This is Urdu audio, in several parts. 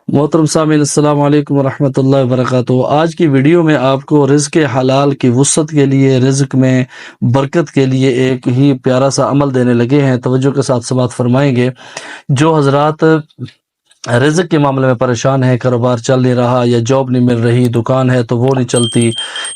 محترم سامعین، السلام علیکم ورحمۃ اللہ وبرکاتہ۔ آج کی ویڈیو میں آپ کو رزق حلال کی وسعت کے لیے، رزق میں برکت کے لیے ایک ہی پیارا سا عمل دینے لگے ہیں۔ توجہ کے ساتھ سماعت فرمائیں گے۔ جو حضرات رزق کے معاملے میں پریشان ہے، کاروبار چل نہیں رہا، یا جاب نہیں مل رہی، دکان ہے تو وہ نہیں چلتی،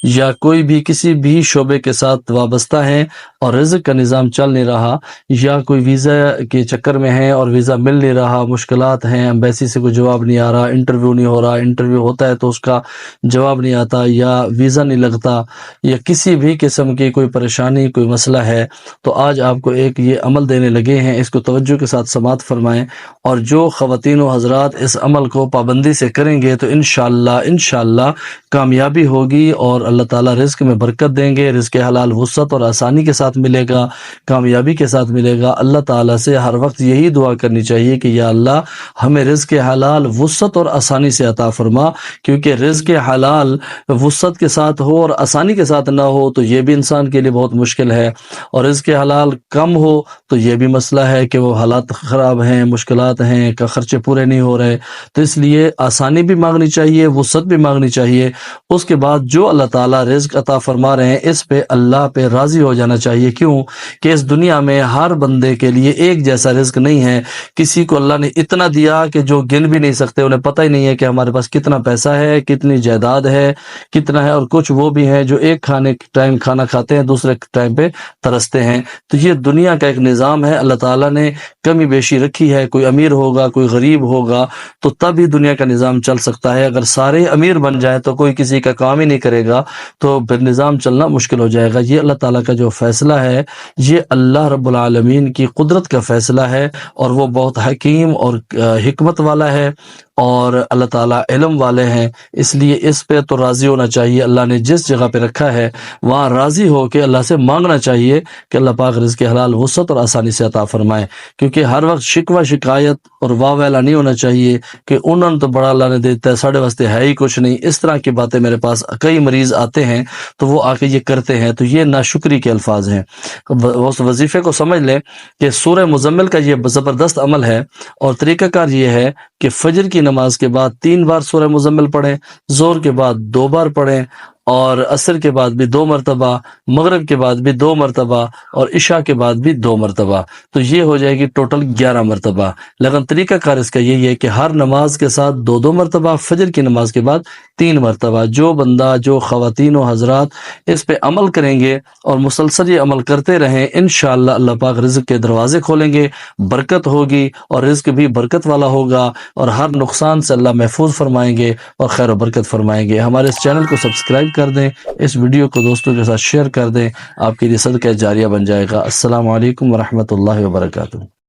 یا کوئی بھی کسی بھی شعبے کے ساتھ وابستہ ہیں اور رزق کا نظام چل نہیں رہا، یا کوئی ویزا کے چکر میں ہے اور ویزا مل نہیں رہا، مشکلات ہیں، ایمبیسی سے کوئی جواب نہیں آ رہا، انٹرویو نہیں ہو رہا، انٹرویو ہوتا ہے تو اس کا جواب نہیں آتا، یا ویزا نہیں لگتا، یا کسی بھی قسم کی کوئی پریشانی، کوئی مسئلہ ہے، تو آج آپ کو ایک یہ عمل دینے لگے ہیں۔ اس کو توجہ کے ساتھ سماعت فرمائیں، اور جو خواتین و حضرات اس عمل کو پابندی سے کریں گے تو انشاءاللہ کامیابی ہوگی، اور اللہ تعالیٰ رزق میں برکت دیں گے، رزق حلال وسعت اور آسانی کے ساتھ ملے گا، کامیابی کے ساتھ ملے گا۔ اللہ تعالیٰ سے ہر وقت یہی دعا کرنی چاہیے کہ یا اللہ ہمیں رزق حلال وسعت اور آسانی سے عطا فرما، کیونکہ رزق حلال وسعت کے ساتھ ہو اور آسانی کے ساتھ نہ ہو تو یہ بھی انسان کے لیے بہت مشکل ہے، اور رزق حلال کم ہو تو یہ بھی مسئلہ ہے کہ وہ حالات خراب ہیں، مشکلات ہیں، خرچے پورے نہیں ہو رہے۔ تو اس لیے آسانی بھی مانگنی چاہیے، وسعت بھی مانگنی چاہیے۔ اس کے بعد جو اللہ تعالیٰ رزق عطا فرما رہے ہیں اس پہ اللہ پہ راضی ہو جانا چاہیے۔ کیوں کہ اس دنیا میں ہر بندے کے لیے ایک جیسا رزق نہیں ہے۔ کسی کو اللہ نے اتنا دیا کہ جو گن بھی نہیں سکتے، انہیں پتہ ہی نہیں ہے کہ ہمارے پاس کتنا پیسہ ہے، کتنی جائیداد ہے، کتنا ہے، اور کچھ وہ بھی ہیں جو ایک ٹائم کھانا کھاتے ہیں، دوسرے ٹائم پہ ترستے ہیں۔ تو یہ دنیا کا ایک نظام ہے، اللہ تعالیٰ نے کمی بیشی رکھی ہے۔ کوئی امیر ہوگا، کوئی غریب ہوگا، تو تب ہی دنیا کا نظام چل سکتا ہے۔ اگر سارے امیر بن جائیں تو کوئی کسی کا کام ہی نہیں کرے گا تو پھر نظام چلنا مشکل ہو جائے گا۔ یہ اللہ تعالیٰ کا جو فیصلہ ہے، یہ اللہ رب العالمین کی قدرت کا فیصلہ ہے، اور وہ بہت حکیم اور حکمت والا ہے، اور اللہ تعالیٰ علم والے ہیں۔ اس لیے اس پہ تو راضی ہونا چاہیے۔ اللہ نے جس جگہ پہ رکھا ہے وہاں راضی ہو کے اللہ سے مانگنا چاہیے کہ اللہ پاک رزق حلال وسعت اور آسانی سے عطا فرمائے۔ کیونکہ ہر وقت شکوہ شکایت اور واہ ویلا نہیں ہونا چاہیے کہ انہوں نے تو بڑا اللہ نے دیتا ہے، ساڑھے واسطے ہے ہی کچھ نہیں۔ اس طرح کی باتیں میرے پاس کئی مریض آتے ہیں تو وہ آ کے یہ کرتے ہیں، تو یہ ناشکری کے الفاظ ہیں۔ اس وظیفے کو سمجھ لیں کہ سورہ مزمل کا یہ زبردست عمل ہے، اور طریقہ کار یہ ہے کہ فجر کی نماز کے بعد 3 بار سورہ مزمل پڑھیں، ظہر کے بعد 2 بار پڑھیں، اور عصر کے بعد بھی 2 مرتبہ، مغرب کے بعد بھی 2 مرتبہ، اور عشاء کے بعد بھی 2 مرتبہ، تو یہ ہو جائے گی ٹوٹل 11 مرتبہ۔ لیکن طریقہ کار اس کا یہی ہے کہ ہر نماز کے ساتھ 2 مرتبہ، فجر کی نماز کے بعد 3 مرتبہ۔ جو بندہ، جو خواتین و حضرات اس پہ عمل کریں گے اور مسلسل یہ عمل کرتے رہیں، انشاءاللہ اللہ پاک رزق کے دروازے کھولیں گے، برکت ہوگی، اور رزق بھی برکت والا ہوگا، اور ہر نقصان سے اللہ محفوظ فرمائیں گے اور خیر و برکت فرمائیں گے۔ ہمارے اس چینل کو سبسکرائب کر دیں، اس ویڈیو کو دوستوں کے ساتھ شیئر کر دیں، آپ کے لیے صدقہ جاریہ بن جائے گا۔ السلام علیکم ورحمۃ اللہ وبرکاتہ۔